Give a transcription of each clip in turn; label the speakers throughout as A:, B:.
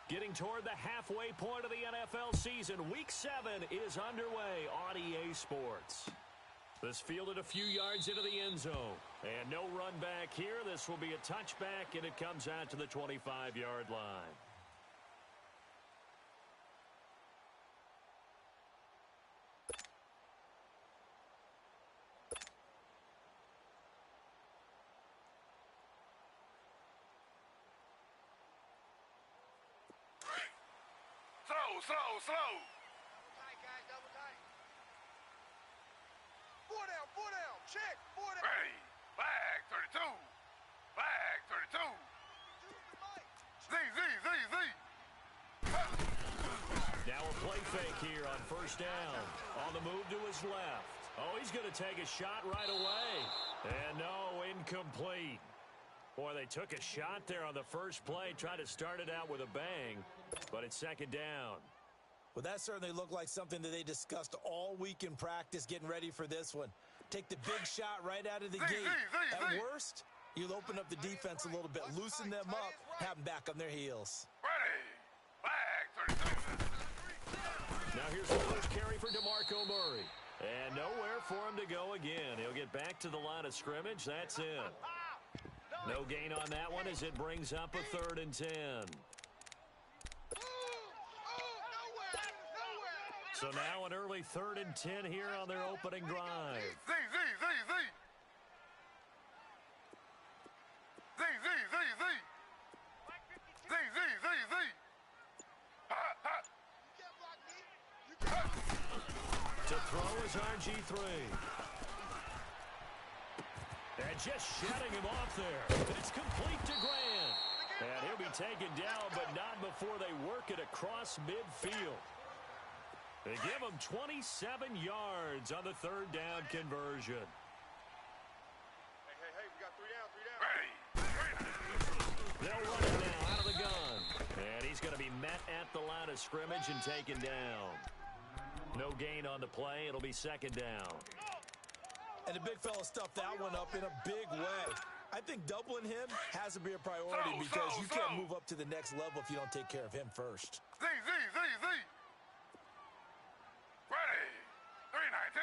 A: Getting toward the halfway point of the NFL season, Week 7 is underway on EA Sports. This fielded a few yards into the end zone. And no run back here. This will be a touchback, and it comes out to the 25-yard line.
B: Slow. Double tight, guys, double tight. Four down, check, four down.
C: Ready, flag 32, flag 32. Z.
A: Now a play fake here on first down. On the move to his left. Oh, he's going to take a shot right away. And no, incomplete. Boy, they took a shot there on the first play, tried to start it out with a bang, but it's second down.
D: Well, that certainly looked like something that they discussed all week in practice getting ready for this one. Take the big shot right out of the gate. At worst, you'll open up the defense a little bit, loosen them up, have them back on their heels.
C: Ready, flag 32.
A: Now here's the first carry for DeMarco Murray. And nowhere for him to go again. He'll get back to the line of scrimmage. That's it. No gain on that one as it brings up a 3rd and 10. So now an early 3rd and 10 here on their opening drive.
C: Z.
A: To throw is RG3. And just shutting him off there. It's complete to Grant. And he'll be taken down, but not before they work it across midfield. They give him 27 yards on the 3rd down conversion.
B: Hey, we got 3 down.
C: Ready.
A: They'll run it now out of the gun. And he's going to be met at the line of scrimmage and taken down. No gain on the play. It'll be 2nd down.
D: And the big fella stuffed that one up in a big way. I think doubling him has to be a priority because you can't move up to the next level if you don't take care of him first.
C: Z. Ready, 319.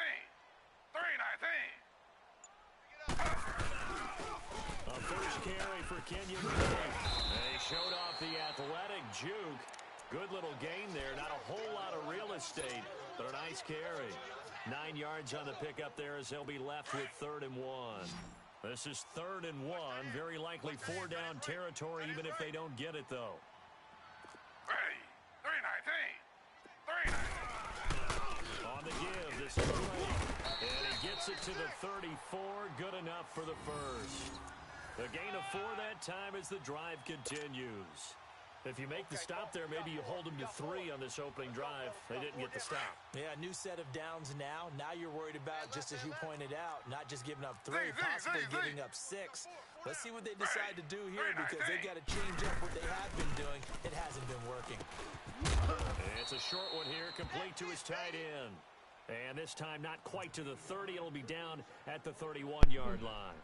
A: A first carry for Kenyon Drake. They showed off the athletic juke. Good little gain there. Not a whole lot of real estate, but a nice carry. 9 yards on the pickup there as they'll be left with 3rd and 1. This is 3rd and 1. Very likely 4 down territory even if they don't get it, though.
C: Ready, 319.
A: On the give, this is Drake. And he gets it to the 34. Good enough for the first. The gain of 4 that time as the drive continues. If you make the stop there, maybe you hold them to 3 on this opening drive. They didn't get the stop.
D: Yeah, new set of downs now. Now you're worried about, just as you pointed out, not just giving up 3, possibly giving up 6. Let's see what they decide to do here because they've got to change up what they have been doing. It hasn't been working.
A: It's a short one here, complete to his tight end. And this time not quite to the 30. It'll be down at the 31-yard line.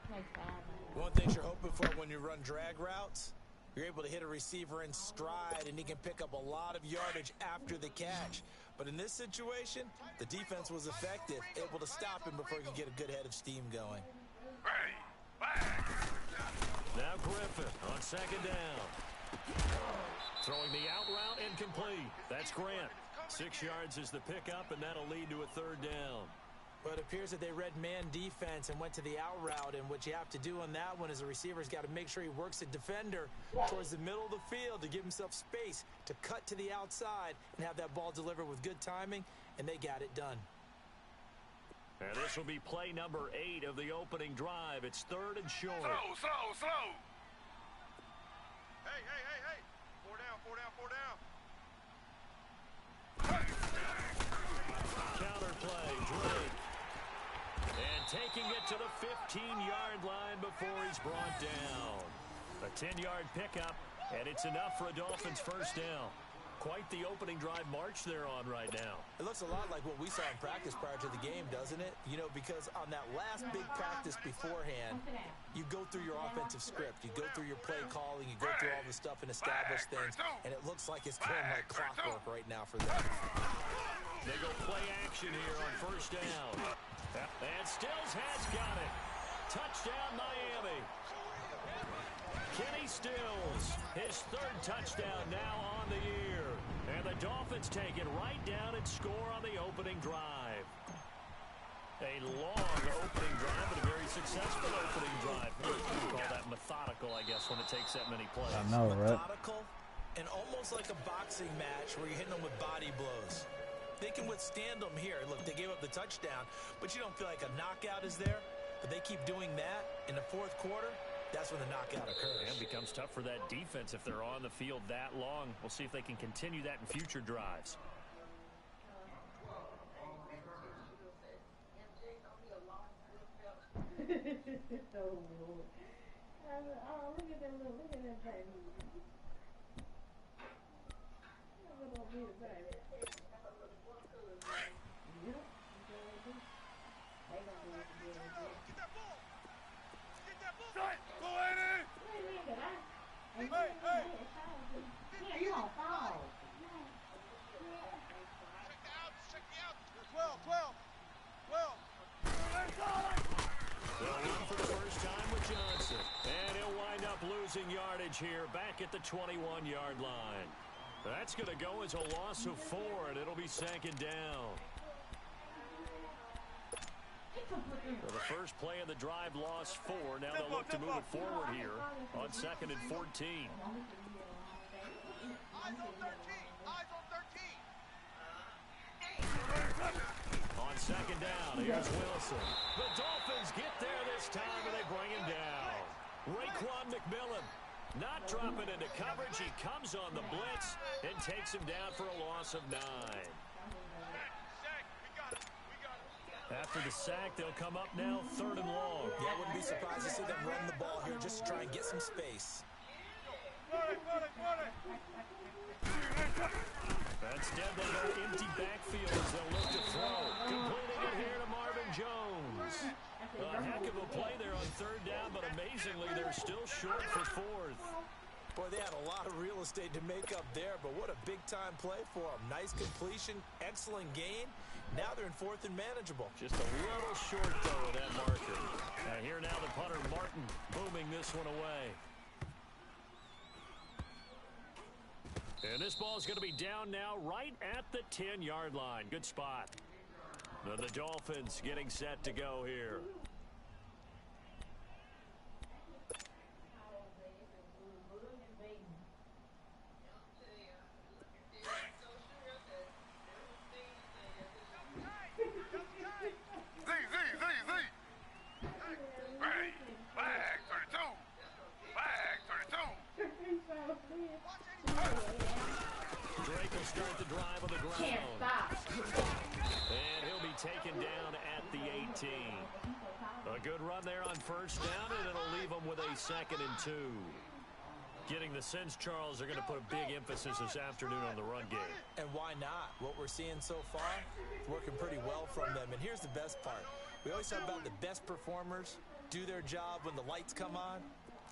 D: One thing you're hoping for when you run drag routes, you're able to hit a receiver in stride, and he can pick up a lot of yardage after the catch. But in this situation, the defense was effective, able to stop him before he could get a good head of steam going.
C: Ready, flag.
A: Now Griffin on 2nd down. Throwing the out route incomplete. That's Grant. 6 yards is the pickup, and that'll lead to a 3rd down.
D: But it appears that they read man defense and went to the out route, and what you have to do on that one is the receiver's got to make sure he works the defender towards the middle of the field to give himself space to cut to the outside and have that ball delivered with good timing, and they got it done.
A: And this will be play number 8 of the opening drive. It's 3rd and short.
C: Slow.
B: Hey. 4 down.
A: Counter play, Drake. And taking it to the 15-yard line before he's brought down. A 10-yard pickup, and it's enough for a Dolphins first down. Quite the opening drive march they're on right now.
D: It looks a lot like what we saw in practice prior to the game, doesn't it? You know, because on that last big practice beforehand, you go through your offensive script. You go through your play calling. You go through all the stuff and establish things. And it looks like it's going like clockwork right now for them.
A: They go play action here on first down. And Stills has got it. Touchdown, Miami. Kenny Stills, his third touchdown now on the year. And the Dolphins take it right down and score on the opening drive. A long opening drive, but a very successful opening drive. We call that methodical, I guess, when it takes that many plays.
E: I know, right?
D: Methodical and almost like a boxing match where you're hitting them with body blows. They can withstand them here. Look, they gave up the touchdown, but you don't feel like a knockout is there. But they keep doing that in the fourth quarter. That's when the knockout occurs.
A: And it becomes tough for that defense if they're on the field that long. We'll see if they can continue that in future drives. Yardage here back at the 21-yard line. That's going to go as a loss of 4, and it'll be second down. So the first play of the drive lost 4. Now they'll look to move it forward here on 2nd and 14.
B: Eyes on 13. Eyes on 13.
A: On second down, here's Wilson. The Dolphins get there this time, and they bring him down. Raekwon McMillan not dropping into coverage. He comes on the blitz and takes him down for a loss of 9. After the sack, they'll come up now 3rd and long.
D: Yeah, I wouldn't be surprised to see them run the ball here just to try and get some space.
A: Instead, they go empty backfield as they'll look to throw. Completing it here to Marvin Jones. A heck of a play there on 3rd down, but amazingly, they're still short for 4th.
D: Boy, they had a lot of real estate to make up there, but what a big-time play for them. Nice completion, excellent gain. Now they're in 4th and manageable.
A: Just a little short, though, of that marker. Here now the punter, Martin, booming this one away. And this ball is going to be down now right at the 10-yard line. Good spot. Now the Dolphins getting set to go here. Start the drive on the ground.
F: Can't stop.
A: And he'll be taken down at the 18. A good run there on first down, and it'll leave them with a 2nd and 2. Getting the sense, Charles, are going to put a big emphasis this afternoon on the run game.
D: And why not? What we're seeing so far, it's working pretty well from them. And here's the best part. We always talk about the best performers do their job when the lights come on.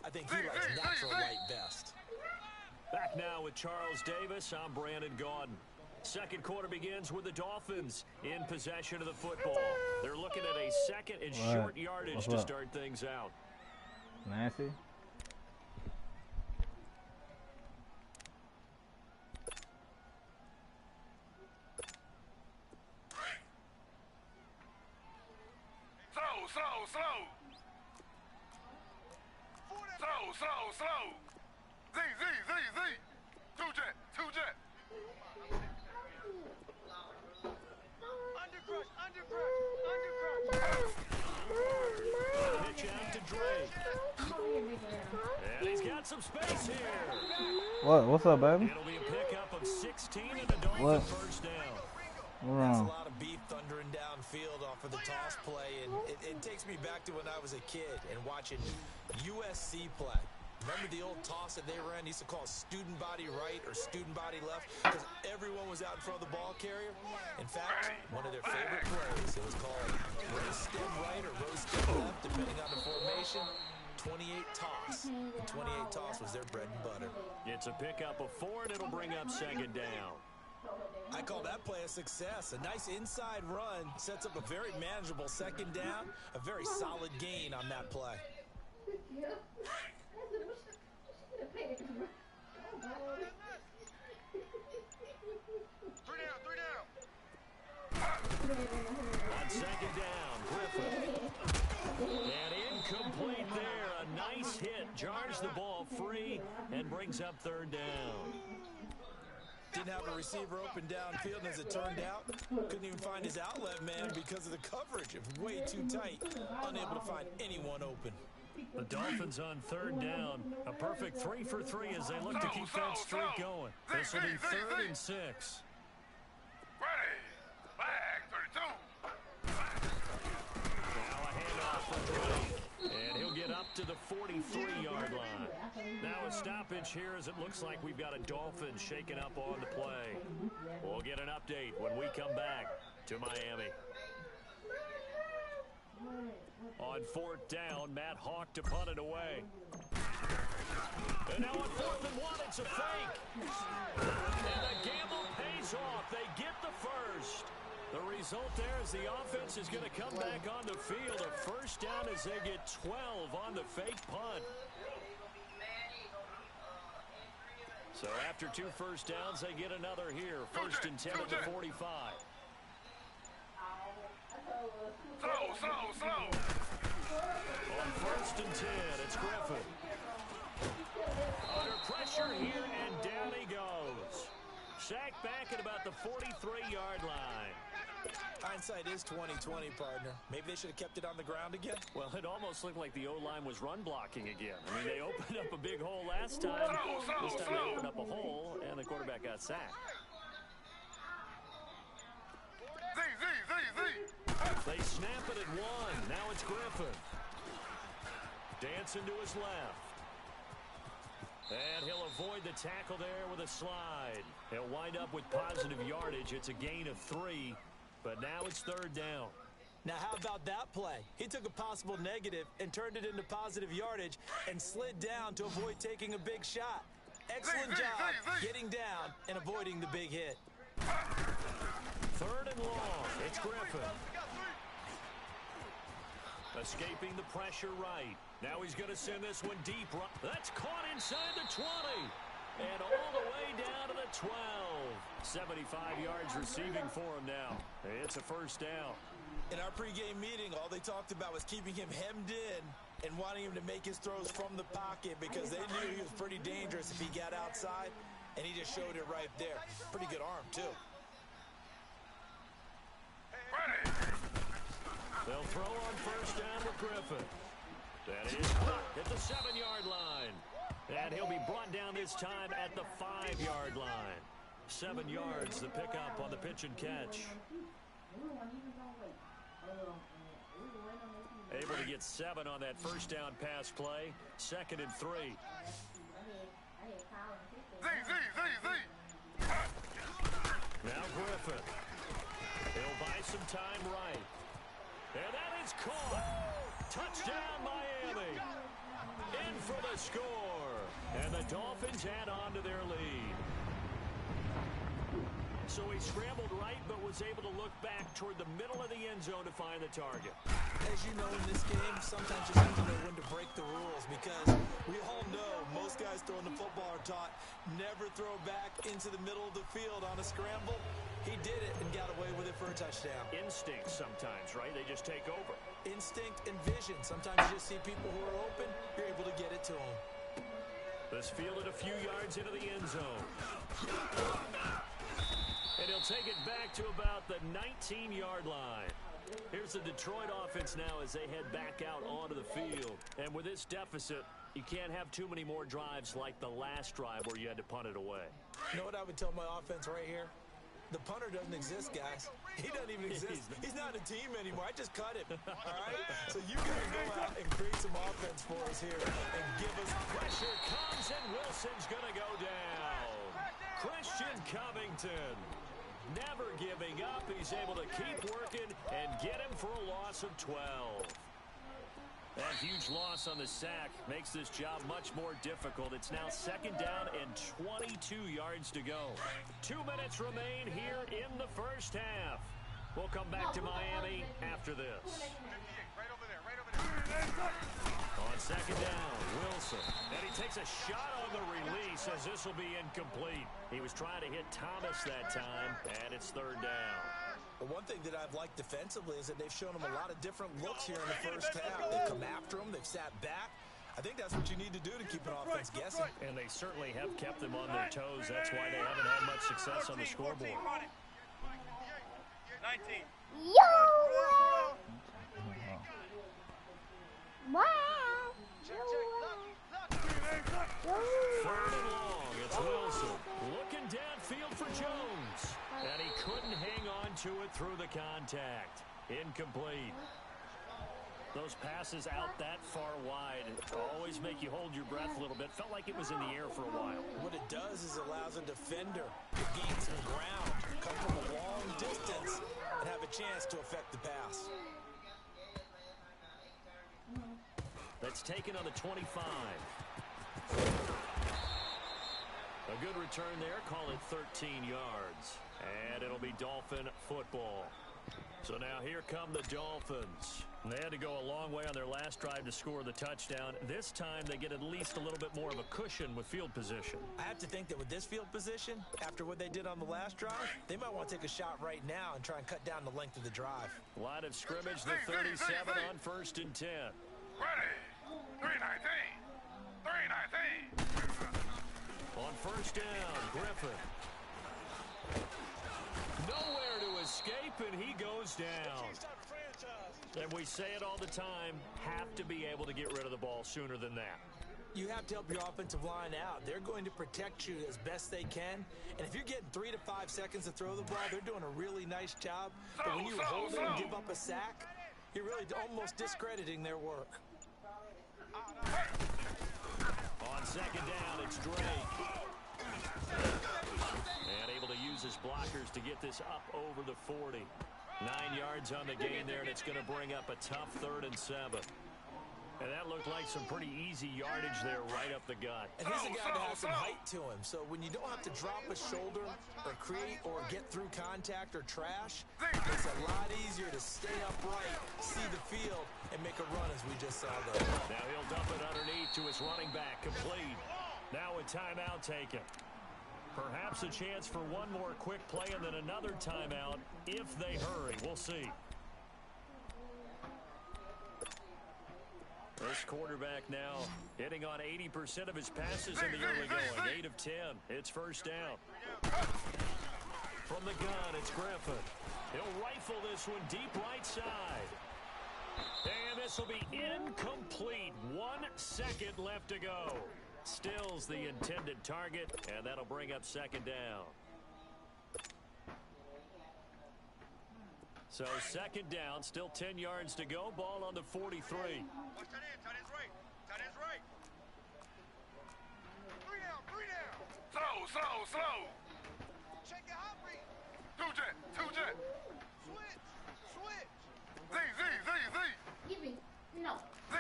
D: I think he likes natural light best.
A: Back now with Charles Davis, I'm Brandon Gaudin. Second quarter begins with the Dolphins in possession of the football. They're looking at a 2nd and short yardage to start things out.
E: Nancy?
B: Slow. Z. Two jet.
A: Pitch out to Drake. And he's got some space here.
E: What? What's up, baby?
A: It'll be a pickup of 16 and a Dolphin first down.
D: That's a lot of beef thundering downfield off of the toss play, and it takes me back to when I was a kid and watching USC play. Remember the old toss that they ran? Used to call student body right or student body left because everyone was out in front of the ball carrier. In fact, one of their favorite plays, it was called rose stem right or rose stem left, depending on the formation. 28 toss. And 28 toss was their bread and butter.
A: It's a pickup of 4, and it'll bring up second down.
D: I call that play a success. A nice inside run sets up a very manageable second down. A very solid gain on that play.
B: 3 down.
A: On second down, Griffin. And incomplete there. A nice hit. Jars the ball free and brings up third down.
D: Didn't have a receiver open downfield, and as it turned out, couldn't even find his outlet man because of the coverage. It was way too tight. Unable to find anyone open.
A: The Dolphins on third down. A perfect 3 for 3 as they look to keep that streak going. This will be 3rd and 6.
C: Ready. Flag 32.
A: Now a handoff for Drake. And he'll get up to the 43-yard line. Now a stoppage here as it looks like we've got a Dolphin shaking up on the play. We'll get an update when we come back to Miami. On 4th down, Matt Hawk to punt it away. And now on 4th and 1, it's a fake. And the gamble pays off. They get the first. The result there is the offense is going to come back on the field. A first down as they get 12 on the fake punt. So after 2 first downs, they get another here. 1st and 10 at the 45.
C: Slow.
A: On 1st and 10, it's Griffin. Under pressure here, and down he goes. Sacked back at about the 43-yard line.
D: Hindsight is 20/20, partner. Maybe they should have kept it on the ground again.
A: Well, it almost looked like the O-line was run blocking again. I mean, they opened up a big hole last time. This time they opened up a hole, and the quarterback got sacked. They snap it at 1. Now it's Griffin. Dancing to his left. And he'll avoid the tackle there with a slide. He'll wind up with positive yardage. It's a gain of 3, but now it's 3rd down.
D: Now, how about that play? He took a possible negative and turned it into positive yardage and slid down to avoid taking a big shot. Excellent job getting down and avoiding the big hit.
A: 3rd and long. It's Griffin. Escaping the pressure right. Now he's going to send this one deep. That's caught inside the 20. And all the way down to the 12. 75 yards receiving for him now. It's a first down.
D: In our pregame meeting, all they talked about was keeping him hemmed in and wanting him to make his throws from the pocket because they knew he was pretty dangerous if he got outside, and he just showed it right there. Pretty good arm, too.
C: Ready.
A: They'll throw on first down with Griffin. That is caught at the 7-yard line. And he'll be brought down this time at the 5-yard line. 7 yards, the pickup on the pitch and catch. Able to get 7 on that first down pass play. 2nd and 3. Now Griffin. He'll buy some time right. And that is caught. Touchdown, Miami. In for the score. And the Dolphins add on to their lead. So he scrambled right, but was able to look back toward the middle of the end zone to find the target.
D: As you know, in this game, sometimes you have to know when to break the rules because we all know most guys throwing the football are taught never throw back into the middle of the field on a scramble. He did it and got away with it for a touchdown.
A: Instinct sometimes, right? They just take over.
D: Instinct and vision. Sometimes you just see people who are open, you're able to get it to them.
A: This fielded a few yards into the end zone. And he'll take it back to about the 19-yard line. Here's the Detroit offense now as they head back out onto the field. And with this deficit, you can't have too many more drives like the last drive where you had to punt it away.
D: You know what I would tell my offense right here? The punter doesn't exist, guys. He doesn't even exist. He's not a team anymore. I just cut him. All right? So you got to go out and create some offense. defense for us here and give us
A: Pressure comes, and Wilson's going to go down. Christian Covington, never giving up. He's able to keep working and get him for a loss of 12. That huge loss on the sack makes this job much more difficult. It's now second down and 22 yards to go. 2 minutes remain here in the first half. We'll come back to Miami after this. On second down, Wilson. And he takes a shot on the release as this will be incomplete. He was trying to hit Thomas that time, and it's third down.
D: Well, one thing that I've liked defensively is that they've shown him a lot of different looks here in the first half. They've come after him. They've sat back. I think that's what you need to do to keep an offense guessing.
A: And they certainly have kept them on their toes. That's why they haven't had much success on the scoreboard.
B: 19.
F: Yo! Wow!
A: Third and long, it's Wilson. Looking downfield for Jones. And he couldn't hang on to it through the contact. Incomplete. Those passes out that far wide always make you hold your breath a little bit. Felt like it was in the air for a while.
D: What it does is allows a defender to gain some ground, come from a long distance, and have a chance to affect the pass.
A: That's taken on the 25. A good return there. Call it 13 yards. And it'll be Dolphin football. So now here come the Dolphins. They had to go a long way on their last drive to score the touchdown. This time they get at least a little bit more of a cushion with field position.
D: I have to think that with this field position, after what they did on the last drive, they might want to take a shot right now and try and cut down the length of the drive.
A: Line of scrimmage, the 37 on first and 10.
C: Ready. 319. 319.
A: On first down, Griffin. Nowhere to escape, and he goes down. And we say it all the time, have to be able to get rid of the ball sooner than that.
D: You have to help your offensive line out. They're going to protect you as best they can. And if you're getting 3 to 5 seconds to throw the ball, they're doing a really nice job. But when you hold it and give up a sack, you're really almost discrediting their work.
A: On second down, it's Drake. And able to use his blockers to get this up over the 40. 9 yards on the gain there, and it's going to bring up a tough 3rd and 7. And that looked like some pretty easy yardage there right up the gut.
D: And he's a guy that has some height to him. So when you don't have to drop a shoulder or create or get through contact or trash, it's a lot easier to stay upright, see the field, and make a run as we just saw there.
A: Now he'll dump it underneath to his running back, complete. Now a timeout taken. Perhaps a chance for one more quick play and then another timeout if they hurry. We'll see. This quarterback now hitting on 80% of his passes in the early going. 8 of 10. It's first down. From the gun, it's Griffin. He'll rifle this one deep right side. And this will be incomplete. 1 second left to go. Stills the intended target, and that'll bring up second down. So second down, still 10 yards to go. Ball on the 43.
B: Watch that in. Tight end's right. Tight end's right. 3 down. 3 down.
C: Slow.
B: Check your hot read.
C: 2 jet.
B: Switch.
C: Z.
F: Give me. No.
C: Z.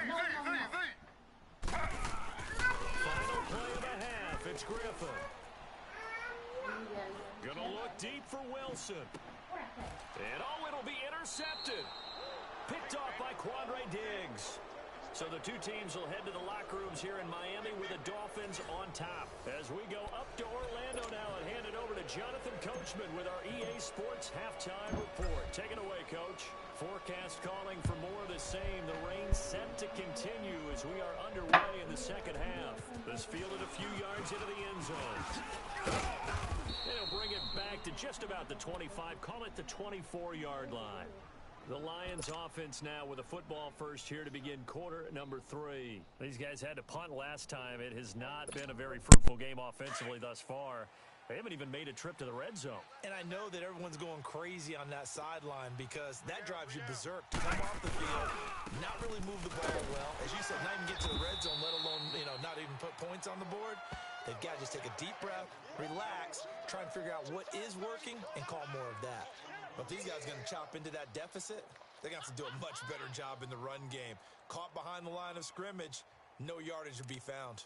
A: Final play of the half. It's Griffin. Gonna look deep for Wilson. And it'll be intercepted. Picked off by Quandre Diggs. So the two teams will head to the locker rooms here in Miami with the Dolphins on top. As we go up to Orlando now and hand it over to Jonathan Coachman with our EA Sports halftime report. Take it away, Coach. Forecast calling for more of the same. The rain set to continue as we are underway in the second half. This fielded a few yards into the end zone. They'll bring it back to just about the 25. Call it the 24-yard line. The Lions offense now with a football first here to begin quarter number 3. These guys had to punt last time. It has not been a very fruitful game offensively thus far. They haven't even made a trip to the red zone.
D: And I know that everyone's going crazy on that sideline because that drives you berserk to come off the field, not really move the ball well. As you said, not even get points on the board, they've got to just take a deep breath, relax, try and figure out what is working, and call more of that. But these guys are going to chop into that deficit. They're going to have to do a much better job in the run game. Caught behind the line of scrimmage, no yardage to be found.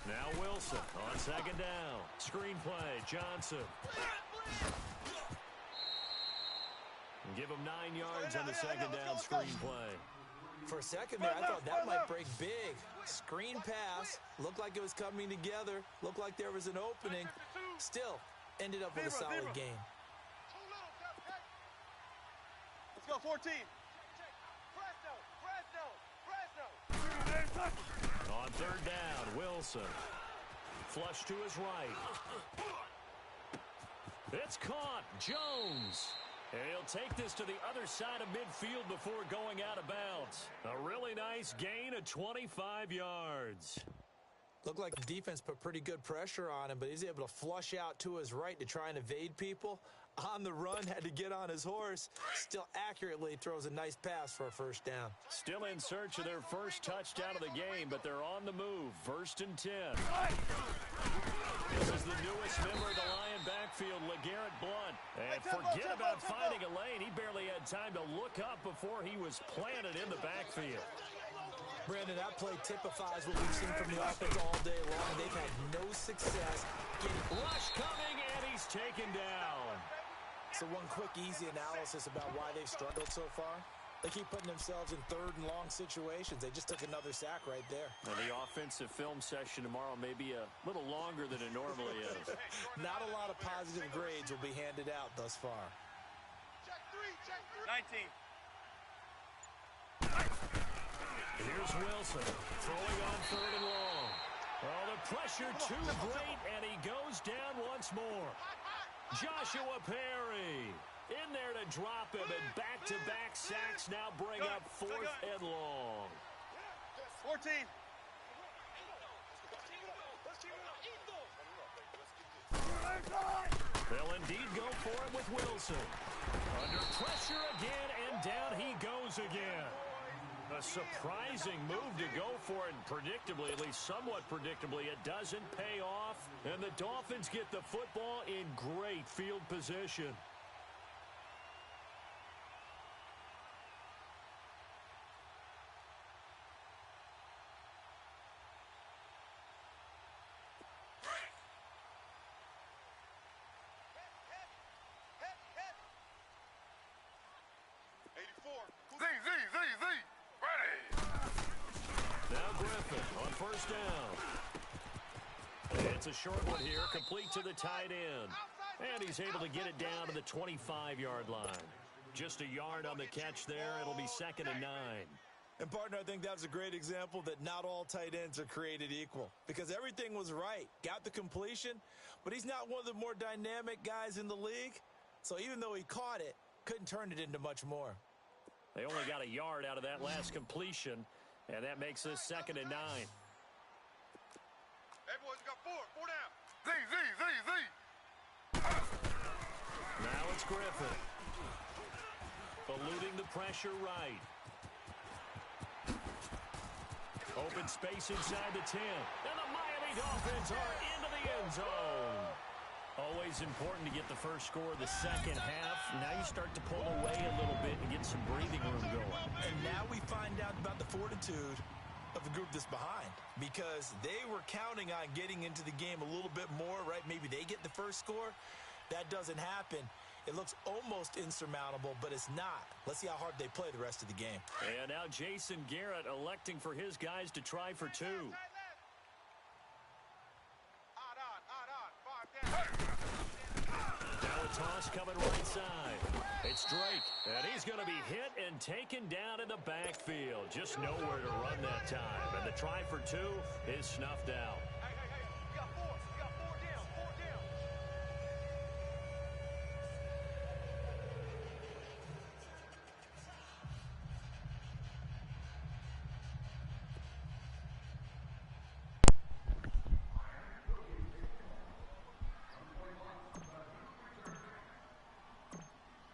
A: Now Wilson on second down. Screenplay, Johnson. Give him 9 yards on the second down screenplay.
D: For a second there, I thought that might break big. Screen pass, looked like it was coming together, looked like there was an opening. Still, ended up with a solid game.
G: Let's go, 14.
A: On third down, Wilson. Flush to his right. It's caught. Jones. And he'll take this to the other side of midfield before going out of bounds. A really nice gain of 25 yards.
D: Looked like the defense put pretty good pressure on him, but he's able to flush out to his right to try and evade people. On the run, had to get on his horse. Still accurately throws a nice pass for a first down.
A: Still in search of their first touchdown of the game, but they're on the move. 1st and 10. This is the newest member of the Lion backfield, LeGarrette Blount. And forget about finding a lane. He barely had time to look up before he was planted in the backfield.
D: Brandon, that play typifies what we've seen from the offense all day long. They've had no success getting...
A: Rush coming, and he's taken down.
D: So one quick, easy analysis about why they've struggled so far. They keep putting themselves in third and long situations. They just took another sack right there.
A: And the offensive film session tomorrow may be a little longer than it normally is.
D: Not a lot of positive grades will be handed out thus far.
G: Check 3. 19.
A: Here's Wilson throwing on third and long. Oh, the pressure too great, and he goes down once more. Joshua Perry in there to drop him, and back-to-back sacks now bring up 4th and long.
G: 14.
A: They'll indeed go for it with Wilson. Under pressure again, and down he goes again. A surprising move to go for it, and predictably, at least somewhat predictably, it doesn't pay off, and the Dolphins get the football in great field position. First down. It's a short one here, complete to the tight end. And he's able to get it down to the 25-yard line. Just a yard on the catch there. It'll be 2nd and 9.
D: And, partner, I think that was a great example that not all tight ends are created equal. Because everything was right. Got the completion, but he's not one of the more dynamic guys in the league. So even though he caught it, couldn't turn it into much more.
A: They only got a yard out of that last completion, and that makes this 2nd and 9.
C: Hey, boys, we got 4 down. Z.
A: Now it's Griffin. Eluding the pressure right. Open space inside the 10. And the Miami Dolphins are into the end zone. Always important to get the first score of the second half. Now you start to pull away a little bit and get some breathing room going.
D: And now we find out about the fortitude of the group that's behind, because they were counting on getting into the game a little bit more, right? Maybe they get the first score. That doesn't happen. It looks almost insurmountable, but it's not. Let's see how hard they play the rest of the game.
A: And now Jason Garrett electing for his guys to try for 2. Now a toss coming right side. It's Drake, and he's going to be hit and taken down in the backfield. Just nowhere to run that time. And the try for 2 is snuffed out.
G: We got 4 down. 4 down.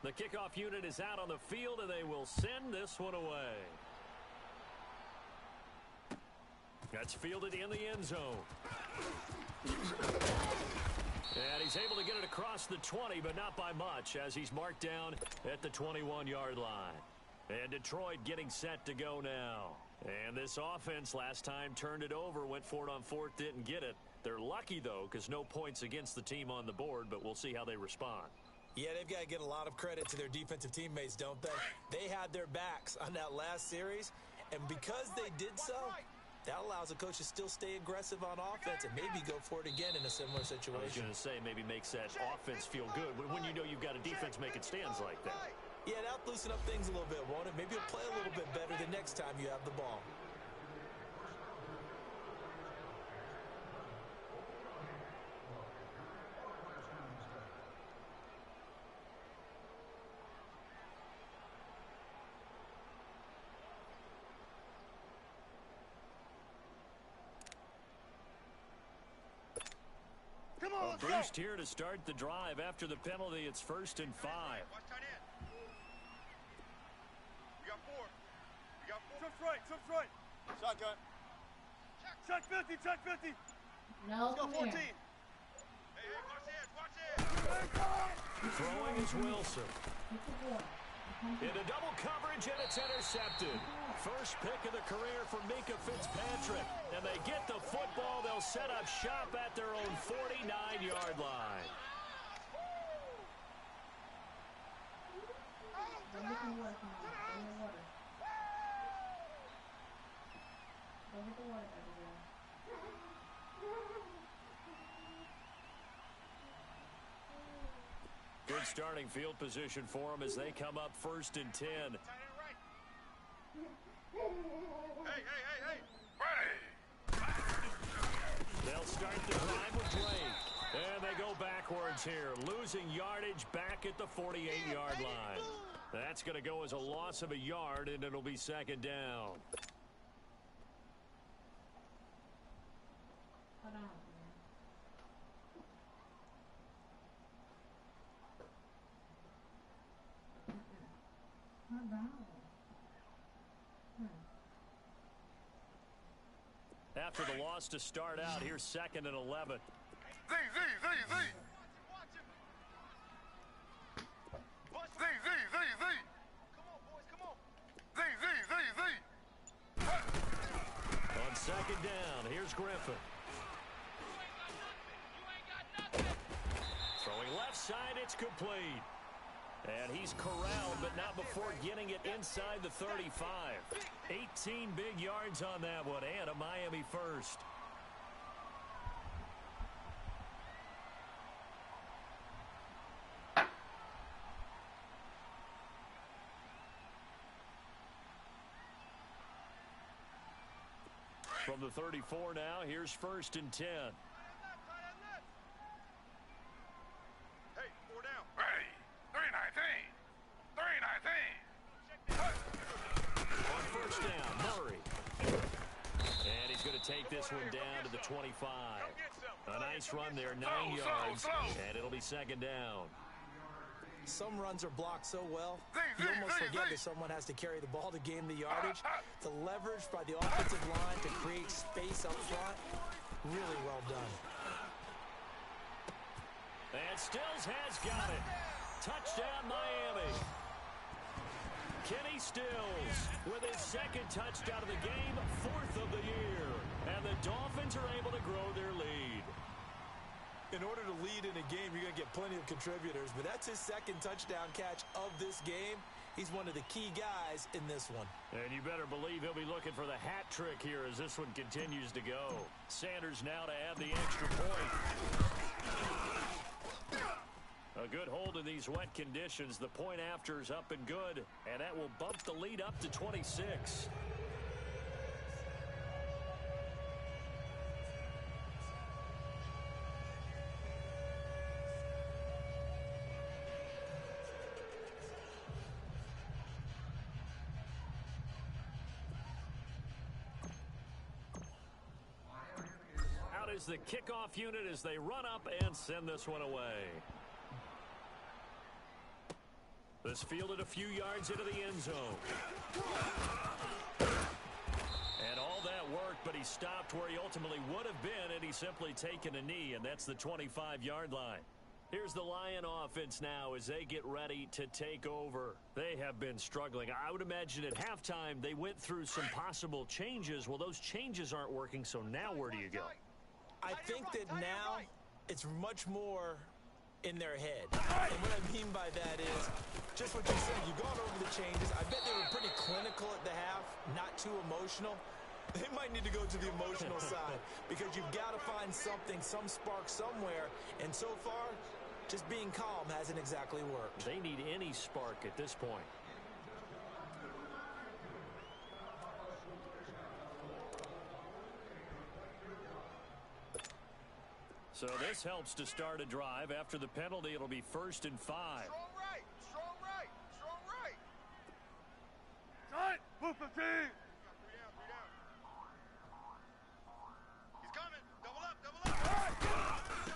A: The kickoff unit is out on the field, and they will send this one away. That's fielded in the end zone. And he's able to get it across the 20, but not by much, as he's marked down at the 21-yard line. And Detroit getting set to go now. And this offense last time turned it over, went for it on fourth, didn't get it. They're lucky, though, because no points against the team on the board, but we'll see how they respond.
D: Yeah, they've got to get a lot of credit to their defensive teammates, don't they? They had their backs on that last series, and because they did so, that allows the coach to still stay aggressive on offense and maybe go for it again in a similar situation.
A: I was going to say, maybe makes that offense feel good when you know you've got a defense making stands like that.
D: Yeah, that'll loosen up things a little bit, won't it? Maybe you'll play a little bit better the next time you have the ball.
A: A boost here to start the drive. After the penalty, it's 1st and 5.
C: Watch tight end. We got 4. We got 4.
G: Trips right, trips right. Shotgun. Check 50, check 50.
F: No,
G: Let's go 14.
C: Hey, watch it, watch it.
A: Throwing is Wilson. Into double coverage, and it's intercepted. First pick of the career for Minkah Fitzpatrick. And they get the football. They'll set up shop at their own 49-yard line. Good starting field position for them as they come up 1st and 10.
C: Tight end right. Hey. Ready.
A: They'll start the drive with Blake. And they go backwards here, losing yardage back at the 48-yard line. That's going to go as a loss of a yard, and it'll be 2nd down. After the loss to start out, here's 2nd and 11.
C: Z.
G: Come on, boys, come on.
A: On 2nd down, here's Griffin. Throwing left side, it's complete. And he's corralled, but not before getting it inside the 35. 18 big yards on that one, and a Miami first. From the 34 now, here's 1st and 10.
C: Hey, 4 down.
B: Ready. 319. 319.
A: On 1st down, Murray. And he's going to take this one down to the 25. A nice run there, 9 yards, and it'll be 2nd down.
D: Some runs are blocked so well, you almost forget that someone has to carry the ball to gain the yardage. The leverage by the offensive line to create space up front, really well done.
A: And Stills has got it. Touchdown, Miami. Kenny Stills with his 2nd touchdown of the game, 4th of the year. And the Dolphins are able to grow their lead.
D: In order to lead in a game, you're going to get plenty of contributors, but that's his 2nd touchdown catch of this game. He's one of the key guys in this one.
A: And you better believe he'll be looking for the hat trick here as this one continues to go. Sanders now to add the extra point. A good hold in these wet conditions. The point after is up and good, and that will bump the lead up to 26. Is the kickoff unit as they run up and send this one away. was fielded a few yards into the end zone. And all that worked, but he stopped where he ultimately would have been, and he's simply taken a knee, and that's the 25-yard line. Here's the Lion offense now as they get ready to take over. They have been struggling. I would imagine at halftime they went through some possible changes. Well, those changes aren't working, so now where do you go?
D: I think that now it's much more in their head. And what I mean by that is just what you said. You've gone over the changes. I bet they were pretty clinical at the half, not too emotional. They might need to go to the emotional side because you've got to find something, some spark somewhere. And so far, just being calm hasn't exactly worked.
A: They need any spark at this point. So this helps to start a drive. After the penalty, it'll be 1st and 5.
C: Strong right. Strong right. Strong right.
G: Tight. Move 15.
C: Three down. He's coming. Double up.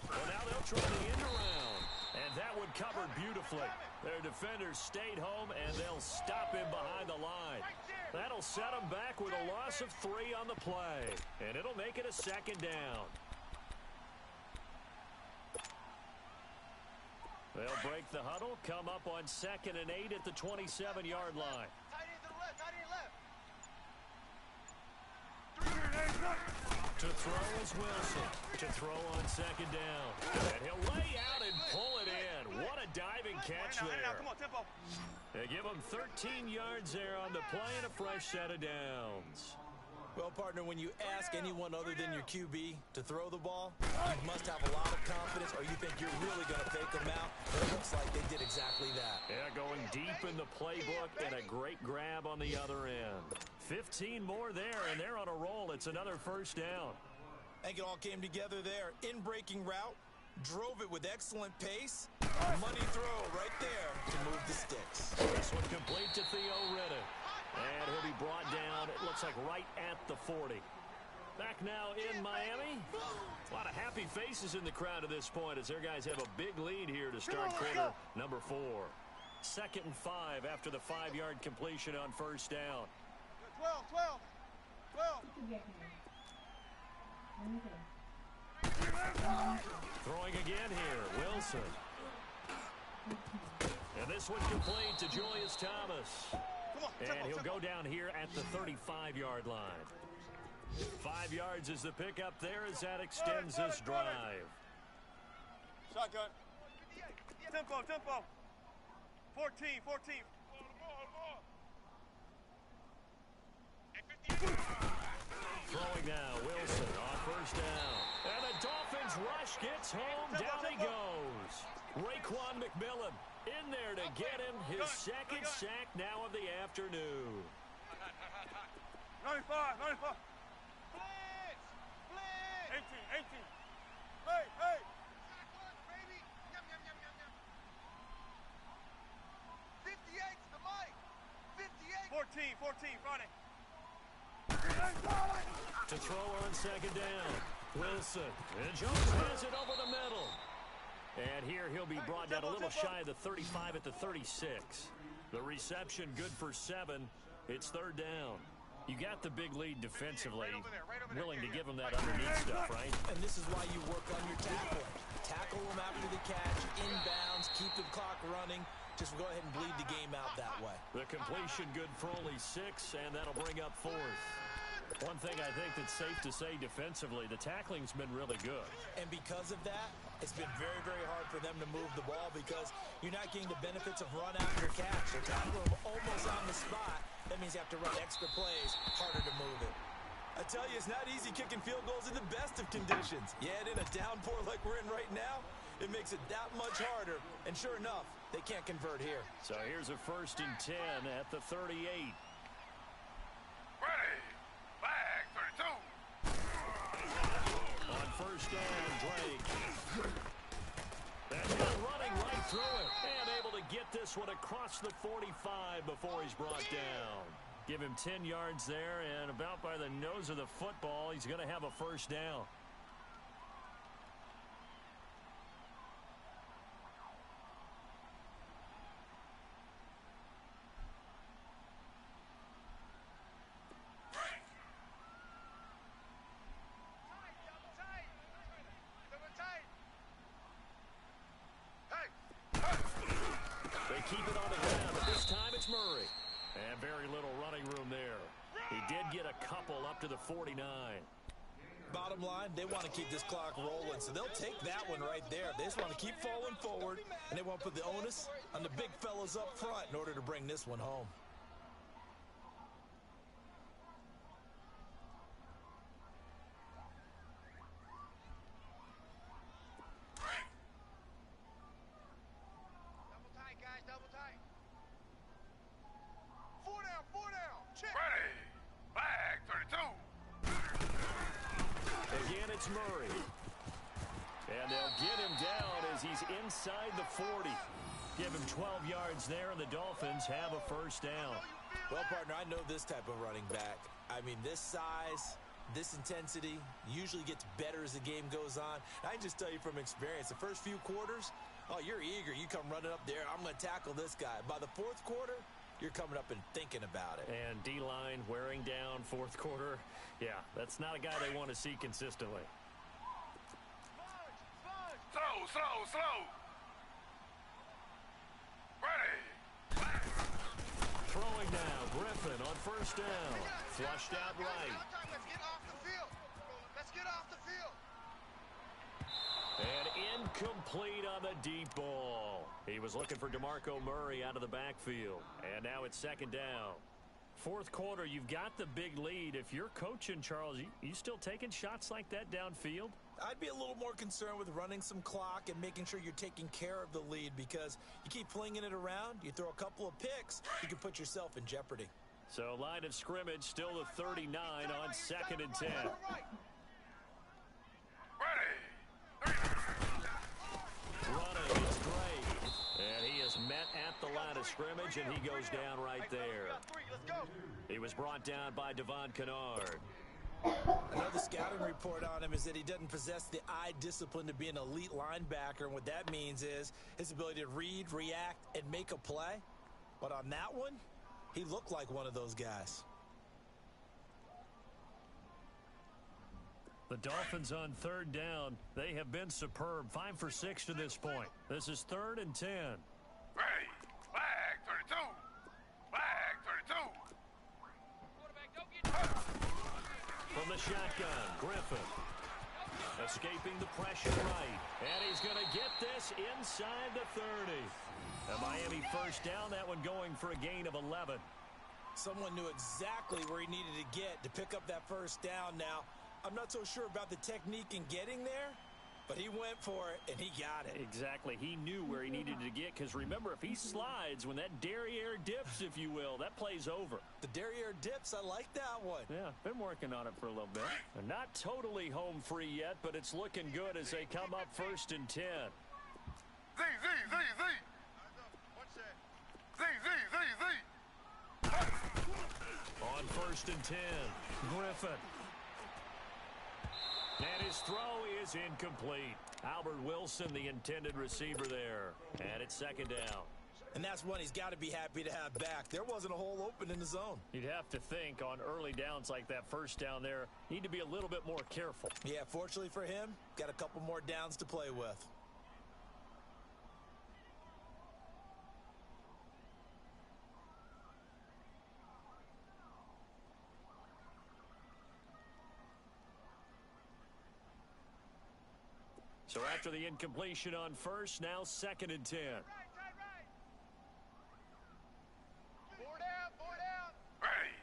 A: Well, now they'll try the end around. And that one covered beautifully. Their defenders stayed home, and they'll stop him behind the line. That'll set them back with a loss of 3 on the play. And it'll make it a 2nd down. They'll break the huddle, come up on 2nd and 8 at the 27-yard line.
C: Tight end to the left. Tight end left.
A: To throw is Wilson. To throw on 2nd down. And he'll lay out and pull it in. What a diving catch there.
G: Come on, tempo.
A: They give him 13 yards there on the play and a fresh set of downs.
D: Well, partner, when you ask anyone other than your QB to throw the ball, you must have a lot of confidence or you think you're really going to fake them out. But it looks like they did exactly that.
A: Yeah, going deep in the playbook and a great grab on the other end. 15 more there, and they're on a roll. It's another 1st down.
D: I think it all came together there. In-breaking route, drove it with excellent pace. Money throw right there to move the sticks.
A: This one complete to Theo Riddick. And he'll be brought down, it looks like right at the 40. Back now in Miami. A lot of happy faces in the crowd at this point as their guys have a big lead here to start quarter number 4. 2nd and 5 after the 5-yard completion on 1st down.
G: 12.
A: Throwing again here, Wilson. And this one complete to Julius Thomas. And he'll go down here at the 35-yard line. 5 yards is the pickup there as that extends this drive.
G: Shotgun. Tempo. 14.
A: Throwing now, Wilson on 1st down. And the Dolphins rush gets home, down he goes. Raekwon McMillan in there to get him his 2nd sack now of the afternoon.
G: 95.
C: Blitz.
G: 18. Hey.
C: Sack lunch, baby. Yum. 58's the mic. 58.
G: 14, Friday.
A: To throw on 2nd down. Wilson. And Jones has it over the middle. And here he'll be brought down a little shy of the 35 at the 36. The reception good for 7. It's 3rd down. You got the big lead defensively. Willing to give them that underneath stuff, right?
D: And this is why you work on your tackling. Tackle them after the catch, inbounds, keep the clock running. Just go ahead and bleed the game out that way.
A: The completion good for only 6, and that'll bring up 4th. One thing I think that's safe to say defensively, the tackling's been really good.
D: And because of that, it's been very, very hard for them to move the ball because you're not getting the benefits of run after catch. They're tackling them almost on the spot. That means you have to run extra plays, harder to move it. I tell you, it's not easy kicking field goals in the best of conditions. Yet in a downpour like we're in right now, it makes it that much harder. And sure enough, they can't convert here.
A: So here's a 1st and 10 at the 38.
B: Ready. Flag 32.
A: On 1st down, Drake. That guy running right through it. And able to get this one across the 45 before he's brought down. Give him 10 yards there, and about by the nose of the football, he's going to have a 1st down. keep it on the ground, but this time it's Murray. And very little running room there. He did get a couple up to the 49.
D: Bottom line, they want to keep this clock rolling, so they'll take that one right there. They just want to keep falling forward, and they want to put the onus on the big fellas up front in order to bring this one home.
C: Double tight, guys, double tight. Four down, check.
B: Ready. Flag 32.
A: Again, it's Murray. And they'll get him down as he's inside the 40. Give him 12 yards there, and the Dolphins have a first down.
D: Well, partner, I know this type of running back. I mean, this size, this intensity usually gets better as the game goes on. I can just tell you from experience, the first few quarters, oh, you're eager. You come running up there, I'm going to tackle this guy. By the fourth quarter, you're coming up and thinking about it.
A: And D-line wearing down fourth quarter. Yeah, that's not a guy they want to see consistently.
B: Slow. Ready.
A: Throwing now, Griffin on first down. Flushed out right.
C: Let's get off the field. Let's get off the field.
A: And incomplete on the deep ball. He was looking for DeMarco Murray out of the backfield. And now it's second down. Fourth quarter, you've got the big lead. If you're coaching, Charles, you still taking shots like that downfield?
D: I'd be a little more concerned with running some clock and making sure you're taking care of the lead, because you keep flinging it around, you throw a couple of picks, you can put yourself in jeopardy.
A: So line of scrimmage still the 39 on second and 10.
B: Ready.
A: Running is Gray. And he is met at the line of scrimmage, and he goes down right there. He was brought down by Devon Kennard.
D: Another scouting report on him is that he doesn't possess the eye discipline to be an elite linebacker, and what that means is his ability to read, react, and make a play. But on that one, he looked like one of those guys.
A: The Dolphins on third down. They have been superb. 5 for 6 to this point. This is 3rd and 10.
B: Ready. Flag 32. Flag 32.
A: From the shotgun, Griffin. Escaping the pressure right. And he's going to get this inside the 30. A Miami first down, that one going for a gain of 11.
D: Someone knew exactly where he needed to get to pick up that first down. Now, I'm not so sure about the technique in getting there, but he went for it, and he got it.
A: Exactly. He knew where he needed to get, because remember, if he slides, when that derriere dips, if you will, that play's over.
D: The derriere dips, I like that one.
A: Yeah, been working on it for a little bit. Not totally home free yet, but it's looking good as they come up 1st and 10.
B: Z.
A: On 1st and 10, Griffin. And his throw is incomplete. Albert Wilson, the intended receiver there. And it's second down.
D: And that's one he's got to be happy to have back. There wasn't a hole open in the zone.
A: You'd have to think on early downs like that first down there, need to be a little bit more careful.
D: Yeah, fortunately for him, got a couple more downs to play with.
A: So after the incompletion on first, now 2nd and 10.
C: Four down.
B: Ready.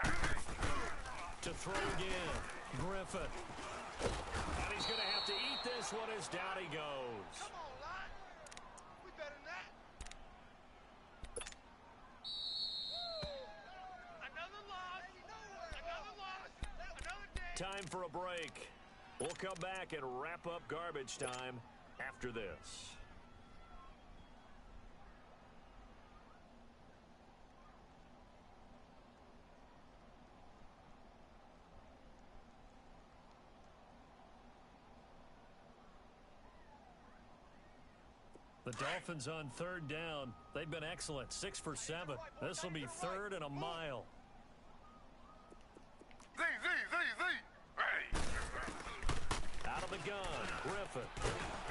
B: 39.
A: To throw again, Griffin. And he's going to have to eat this one as down he goes.
C: Come on, line. We better than that. Another loss. Another day.
A: Time for a break. We'll come back and wrap up garbage time after this. The Dolphins on 3rd down. They've been excellent. 6 for 7. This will be 3rd and a mile.
B: Z. Ready.
A: Out of the gun, Griffin.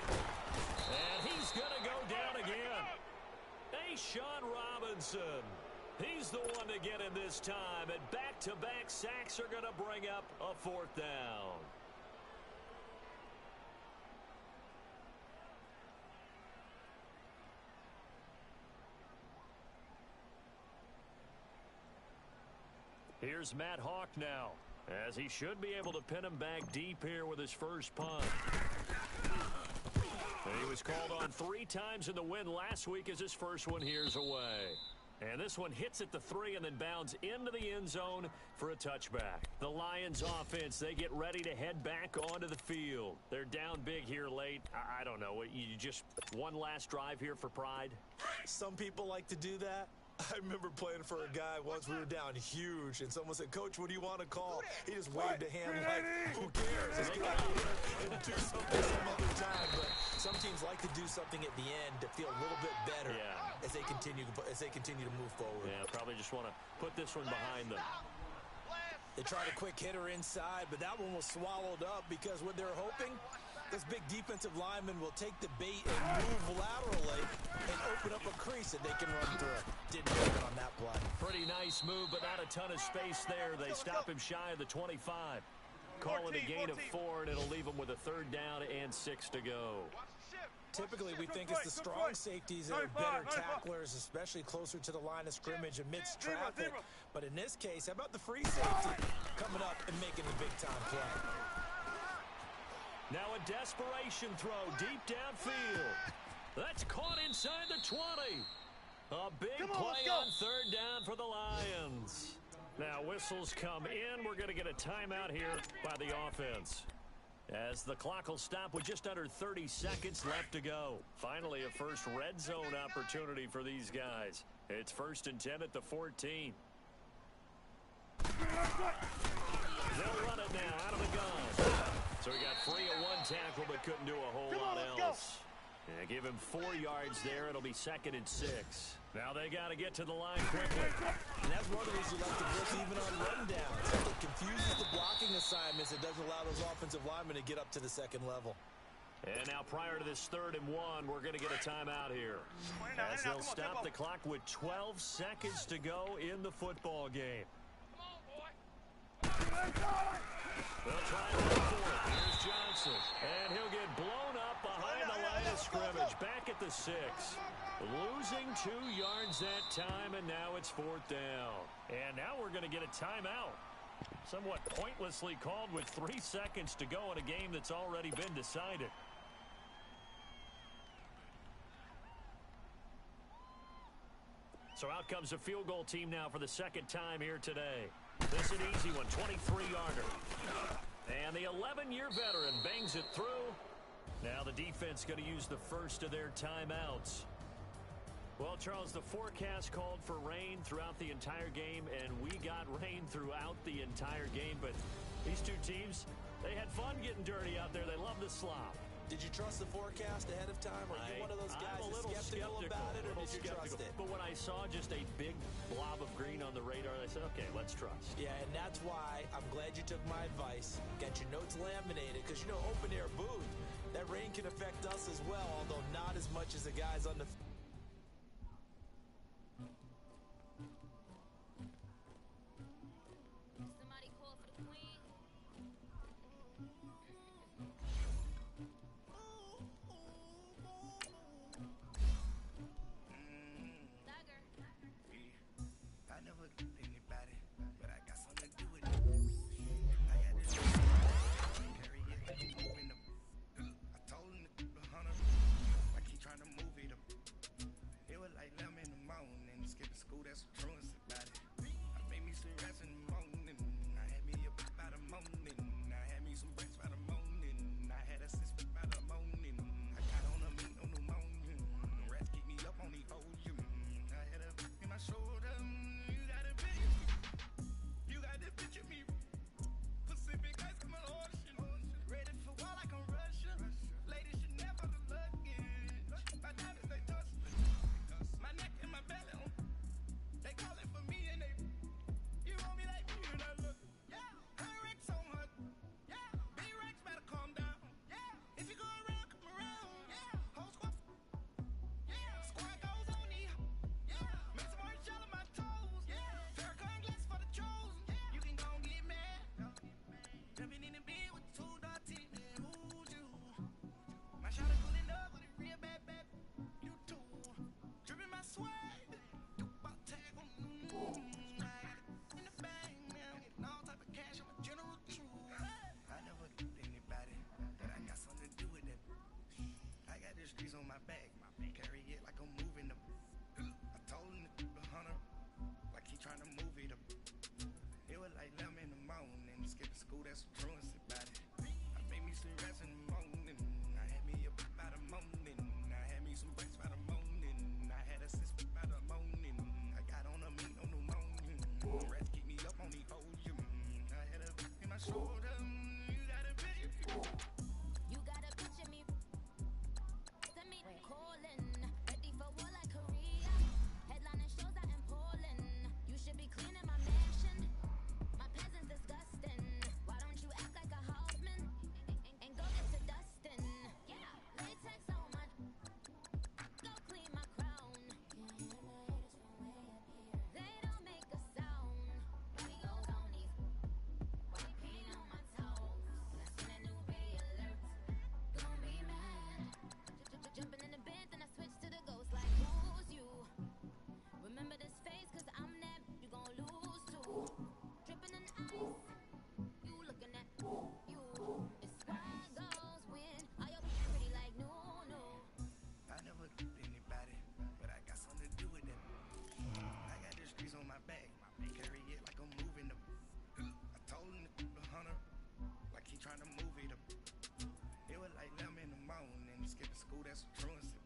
A: And he's going to go down again. Sean Robinson. He's the one to get in this time, and back-to-back sacks are going to bring up a fourth down. Here's Matt Hawk now, as he should be able to pin him back deep here with his first punt. He was called on 3 times in the win last week as his first one here's away. And this one hits at the 3 and then bounds into the end zone for a touchback. The Lions offense, they get ready to head back onto the field. They're down big here late. I don't know. You just one last drive here for pride?
D: Some people like to do that. I remember playing for a guy once. We were down huge, and someone said, "Coach, what do you want to call?" He just waved a hand like, "Who cares? Let's get out here and do something some other time." But some teams like to do something at the end to feel a little bit better as they continue to move forward.
A: Yeah, probably just want to put this one behind them.
D: They tried a quick hitter inside, but that one was swallowed up because what they're hoping, this big defensive lineman will take the bait and move laterally and open up a crease that they can run through. Didn't happen on that play.
A: Pretty nice move, but not a ton of space there. They stop him shy of the 25. Call it a gain of 4, and it'll leave him with a 3rd down and 6 to go.
D: Typically, we think it's the strong safeties that are better tacklers, especially closer to the line of scrimmage amidst traffic. But in this case, how about the free safety coming up and making the big-time play?
A: Now a desperation throw deep downfield. That's caught inside the 20. A big play on 3rd down for the Lions. Now whistles come in. We're going to get a timeout here by the offense, as the clock will stop with just under 30 seconds left to go. Finally, a first red zone opportunity for these guys. It's 1st and 10 at the 14. They'll run it now out of the gun. So he got free of 1 tackle but couldn't do a whole lot else. Yeah, give him 4 yards there. It'll be 2nd and 6. Now they got to get to the line quickly.
D: And that's one of the reasons you like to blitz even on rundowns. It confuses the blocking assignments. It doesn't allow those offensive linemen to get up to the 2nd level.
A: And now prior to this 3rd and 1, we're going to get a timeout here, as they'll stop the clock with 12 seconds to go in the football game. They'll try and go for it. Here's Johnson, and he'll get blown up behind the line of scrimmage, back at the 6. Losing 2 yards that time, and now it's 4th down. And now we're going to get a timeout. Somewhat pointlessly called with 3 seconds to go in a game that's already been decided. So out comes a field goal team now for the 2nd time here today. This is an easy one, 23-yarder. And the 11-year veteran bangs it through. Now the defense going to use the first of their timeouts. Well, Charles, the forecast called for rain throughout the entire game, and we got rain throughout the entire game. But these two teams, they had fun getting dirty out there. They love the slop.
D: Did you trust the forecast ahead of time? Are you one of those guys
A: I'm a little
D: skeptical about it, or did you trust it?
A: But when I saw just a big blob of green on the radar, I said, okay, let's trust.
D: Yeah, and that's why I'm glad you took my advice. Got your notes laminated, because, you know, open-air booth, that rain can affect us as well, although not as much as the guys on the field.
H: to rest in the morning. I had me up by the morning. I had me some breaks by the morning. I had a sis by the morning. I got on a meat on the morning. Rats keep me up on the ocean. I had a in my shoulder. You got a picture.
I: You got a picture me. Send me calling. Ready for war like Korea. Headlining shows out in Poland. You should be cleaning my mansion. My peasants disgusting. Why don't you act like a houseman and go get to dustin'? Yeah, latex on my. Go clean my crown. They don't make a sound. Videos on these. White paint on my toes. Seen a new be alert. Don't be mad. Jumping in the bed, then I switch to the ghost like who's you? Remember this face, cause I'm that you gon' lose too. Dripping in ice. You looking at you. It's swag goes when all your bitches pretty like no.
H: I never did anybody, but I got something to do with it. I got the streets on my back. Carry it like I'm moving them. I told him the hunter, like he trying to move it up. It was like 11 in the morning. Skipping school, that's a truancy.